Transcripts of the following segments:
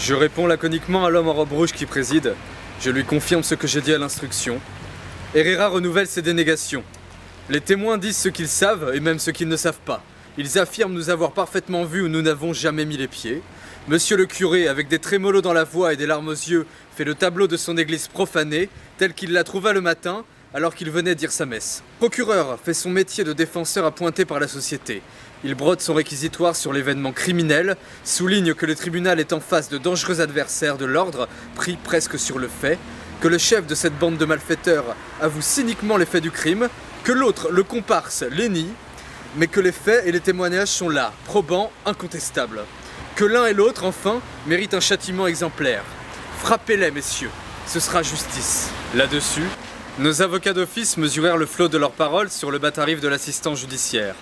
Je réponds laconiquement à l'homme en robe rouge qui préside. Je lui confirme ce que j'ai dit à l'instruction. Herrera renouvelle ses dénégations. Les témoins disent ce qu'ils savent et même ce qu'ils ne savent pas. Ils affirment nous avoir parfaitement vus où nous n'avons jamais mis les pieds. Monsieur le curé, avec des trémolos dans la voix et des larmes aux yeux, fait le tableau de son église profanée, tel qu'il la trouva le matin, alors qu'il venait dire sa messe. Le procureur fait son métier de défenseur appointé par la société. Il brode son réquisitoire sur l'événement criminel, souligne que le tribunal est en face de dangereux adversaires de l'ordre, pris presque sur le fait, que le chef de cette bande de malfaiteurs avoue cyniquement les faits du crime, que l'autre, le comparse, les nie, mais que les faits et les témoignages sont là, probants, incontestables. Que l'un et l'autre, enfin, méritent un châtiment exemplaire. Frappez-les, messieurs, ce sera justice. Là-dessus, nos avocats d'office mesurèrent le flot de leurs paroles sur le bas tarif de l'assistant judiciaire.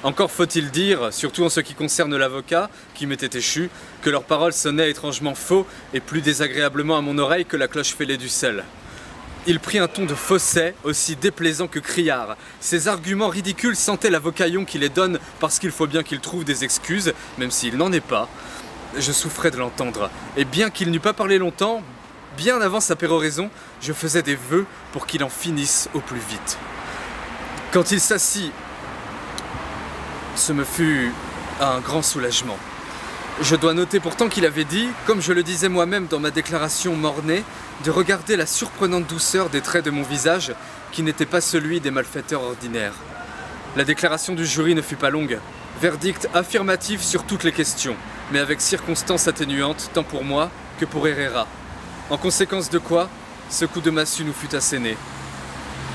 Encore faut-il dire, surtout en ce qui concerne l'avocat, qui m'était échu, que leurs paroles sonnaient étrangement faux et plus désagréablement à mon oreille que la cloche fêlée du sel. Il prit un ton de fausset, aussi déplaisant que criard. Ses arguments ridicules sentaient l'avocaillon qui les donne parce qu'il faut bien qu'il trouve des excuses, même s'il n'en est pas. Je souffrais de l'entendre, et bien qu'il n'eût pas parlé longtemps, bien avant sa péroraison, je faisais des vœux pour qu'il en finisse au plus vite. Quand il s'assit, ce me fut un grand soulagement. Je dois noter pourtant qu'il avait dit, comme je le disais moi-même dans ma déclaration mornée, de regarder la surprenante douceur des traits de mon visage qui n'était pas celui des malfaiteurs ordinaires. La déclaration du jury ne fut pas longue. Verdict affirmatif sur toutes les questions, mais avec circonstances atténuantes tant pour moi que pour Herrera. En conséquence de quoi, ce coup de massue nous fut asséné.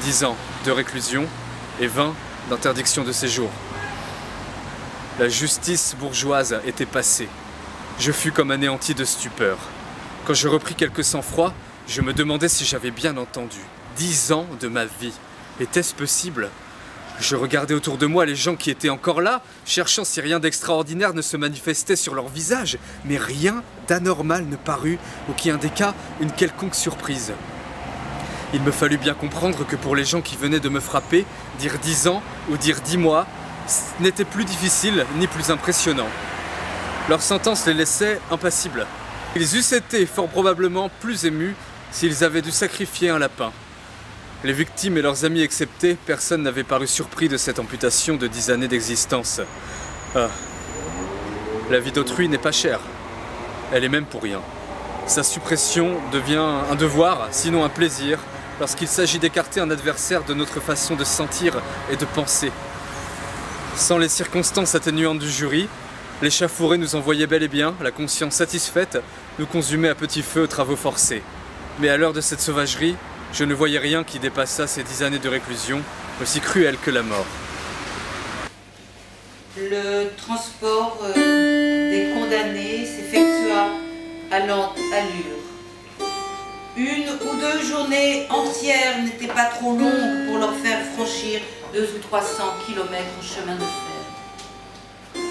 10 ans de réclusion et 20 d'interdiction de séjour. La justice bourgeoise était passée. Je fus comme anéanti de stupeur. Quand je repris quelque sang-froid, je me demandais si j'avais bien entendu. 10 ans de ma vie. Était-ce possible? Je regardais autour de moi les gens qui étaient encore là, cherchant si rien d'extraordinaire ne se manifestait sur leur visage, mais rien d'anormal ne parut, ou qui indiqua une quelconque surprise. Il me fallut bien comprendre que pour les gens qui venaient de me frapper, dire 10 ans ou dire 10 mois, n'était plus difficile ni plus impressionnant. Leur sentence les laissait impassibles. Ils eussent été fort probablement plus émus s'ils avaient dû sacrifier un lapin. Les victimes et leurs amis exceptés, personne n'avait paru surpris de cette amputation de 10 années d'existence. Ah. La vie d'autrui n'est pas chère. Elle est même pour rien. Sa suppression devient un devoir, sinon un plaisir, lorsqu'il s'agit d'écarter un adversaire de notre façon de sentir et de penser. Sans les circonstances atténuantes du jury, l'échafaudé nous envoyait bel et bien, la conscience satisfaite, nous consumait à petit feu aux travaux forcés. Mais à l'heure de cette sauvagerie, je ne voyais rien qui dépassât ces 10 années de réclusion, aussi cruelles que la mort. Le transport des condamnés s'effectua à lente allure. 1 ou 2 journées entières n'étaient pas trop longues pour leur faire franchir 200 ou 300 km au chemin de fer.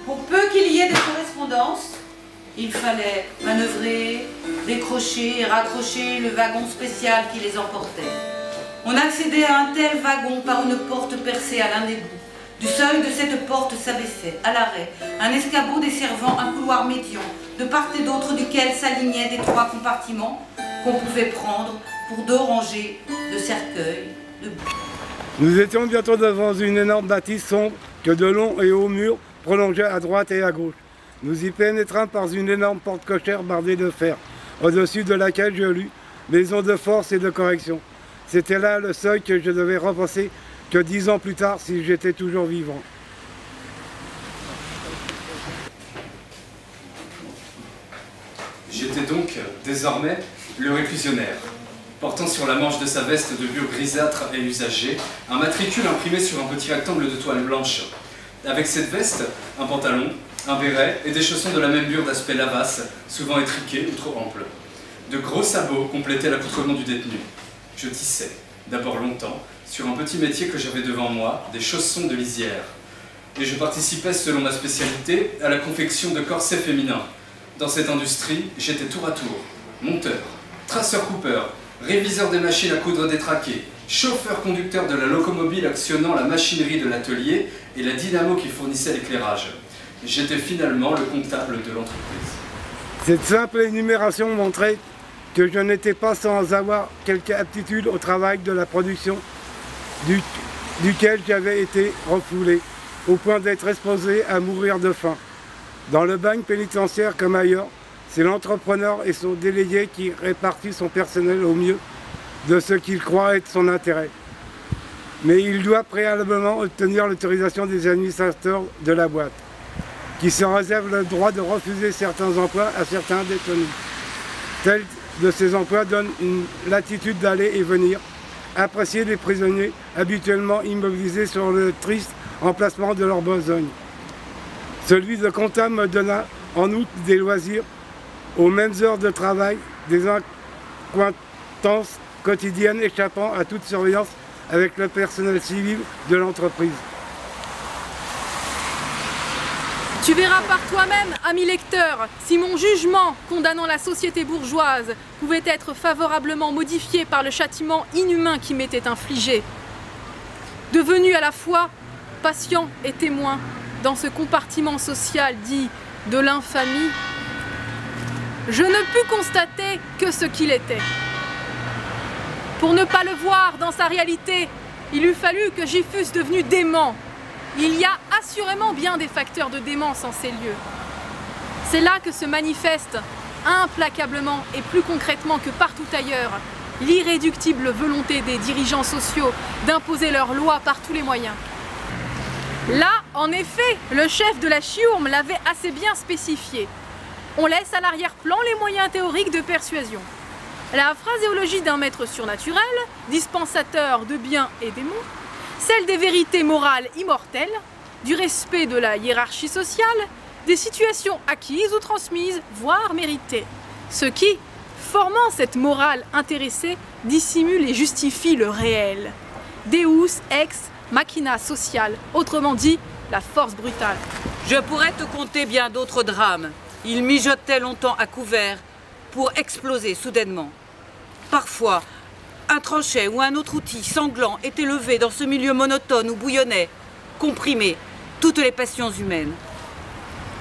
Pour peu qu'il y ait des correspondances, il fallait manœuvrer, décrocher et raccrocher le wagon spécial qui les emportait. On accédait à un tel wagon par une porte percée à l'un des bouts. Du seuil de cette porte s'abaissait, à l'arrêt, un escabeau desservant un couloir médian, de part et d'autre duquel s'alignaient des 3 compartiments qu'on pouvait prendre pour 2 rangées de cercueils de boue. Nous étions bientôt devant une énorme bâtisse sombre que de longs et hauts murs prolongeaient à droite et à gauche. Nous y pénétrâmes par une énorme porte cochère bardée de fer, au-dessus de laquelle je lus « Maison de force et de correction ». C'était là le seuil que je devais repasser que 10 ans plus tard si j'étais toujours vivant. J'étais donc, désormais, le réclusionnaire, portant sur la manche de sa veste de bure grisâtre et usagée, un matricule imprimé sur un petit rectangle de toile blanche. Avec cette veste, un pantalon, un béret et des chaussons de la même bure d'aspect lavasse, souvent étriqués ou trop amples. De gros sabots complétaient l'accoutrement du détenu. Je tissais, d'abord longtemps, sur un petit métier que j'avais devant moi, des chaussons de lisière. Et je participais, selon ma spécialité, à la confection de corsets féminins. Dans cette industrie, j'étais tour à tour monteur, traceur-coupeur, réviseur des machines à coudre détraquées, chauffeur-conducteur de la locomobile actionnant la machinerie de l'atelier et la dynamo qui fournissait l'éclairage. J'étais finalement le comptable de l'entreprise. Cette simple énumération montrait que je n'étais pas sans avoir quelque aptitude au travail de la production duquel j'avais été refoulé, au point d'être exposé à mourir de faim. Dans le bagne pénitentiaire comme ailleurs, c'est l'entrepreneur et son délégué qui répartit son personnel au mieux de ce qu'il croit être son intérêt. Mais il doit préalablement obtenir l'autorisation des administrateurs de la boîte, qui se réservent le droit de refuser certains emplois à certains détenus. Tel de ces emplois donne une latitude d'aller et venir, apprécier des prisonniers habituellement immobilisés sur le triste emplacement de leur besogne. Celui de comptable me donna en outre des loisirs aux mêmes heures de travail, des accointances quotidiennes échappant à toute surveillance avec le personnel civil de l'entreprise. Tu verras par toi-même, ami lecteur, si mon jugement condamnant la société bourgeoise pouvait être favorablement modifié par le châtiment inhumain qui m'était infligé. Devenu à la fois patient et témoin dans ce compartiment social dit de l'infamie, je ne pus constater que ce qu'il était. Pour ne pas le voir dans sa réalité, il eût fallu que j'y fusse devenu dément. Il y a assurément bien des facteurs de démence en ces lieux. C'est là que se manifeste implacablement et plus concrètement que partout ailleurs l'irréductible volonté des dirigeants sociaux d'imposer leurs lois par tous les moyens. Là, en effet, le chef de la Chiourme l'avait assez bien spécifié. On laisse à l'arrière-plan les moyens théoriques de persuasion. La phraséologie d'un maître surnaturel, dispensateur de biens et des maux, celle des vérités morales immortelles, du respect de la hiérarchie sociale, des situations acquises ou transmises, voire méritées. Ce qui, formant cette morale intéressée, dissimule et justifie le réel. Deus ex machina sociale, autrement dit, la force brutale. Je pourrais te conter bien d'autres drames. Ils mijotaient longtemps à couvert pour exploser soudainement. Parfois, un tranchet ou un autre outil sanglant était levé dans ce milieu monotone où bouillonnaient, comprimés, toutes les passions humaines.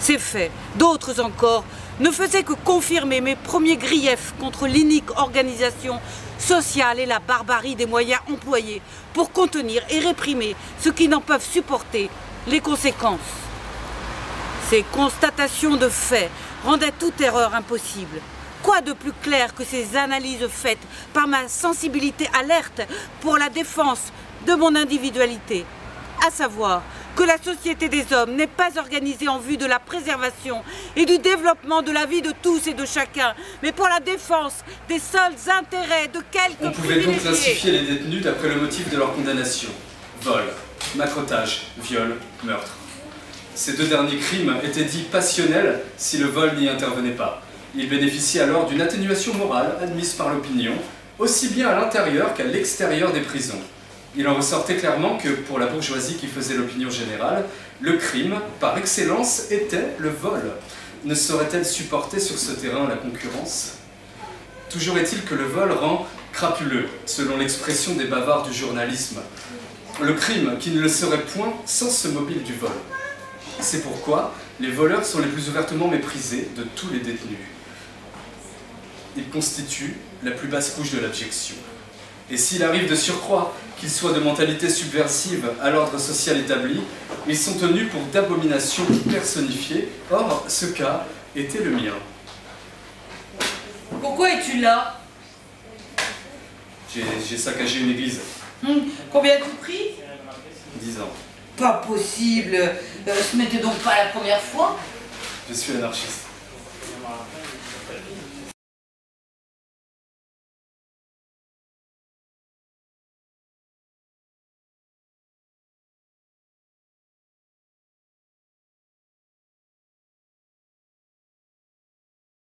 Ces faits, d'autres encore, ne faisaient que confirmer mes premiers griefs contre l'inique organisation sociale et la barbarie des moyens employés pour contenir et réprimer ceux qui n'en peuvent supporter les conséquences. Ces constatations de faits rendaient toute erreur impossible. Quoi de plus clair que ces analyses faites par ma sensibilité alerte pour la défense de mon individualité, à savoir que la société des hommes n'est pas organisée en vue de la préservation et du développement de la vie de tous et de chacun, mais pour la défense des seuls intérêts de quelques On pouvait donc classifier les détenus d'après le motif de leur condamnation. Vol, macrotage, viol, meurtre. Ces deux derniers crimes étaient dits passionnels si le vol n'y intervenait pas. Ils bénéficiaient alors d'une atténuation morale admise par l'opinion, aussi bien à l'intérieur qu'à l'extérieur des prisons. Il en ressortait clairement que, pour la bourgeoisie qui faisait l'opinion générale, le crime, par excellence, était le vol. Ne saurait-elle supporter sur ce terrain la concurrence? Toujours est-il que le vol rend crapuleux, selon l'expression des bavards du journalisme. Le crime qui ne le serait point sans ce mobile du vol. C'est pourquoi les voleurs sont les plus ouvertement méprisés de tous les détenus. Ils constituent la plus basse couche de l'abjection. Et s'il arrive de surcroît qu'ils soient de mentalité subversive à l'ordre social établi, ils sont tenus pour d'abominations personnifiées. Or, ce cas était le mien. Pourquoi es-tu là? J'ai saccagé une église. Combien as-tu pris? 10 ans. Pas possible. Ce n'était donc pas la première fois. Je suis anarchiste.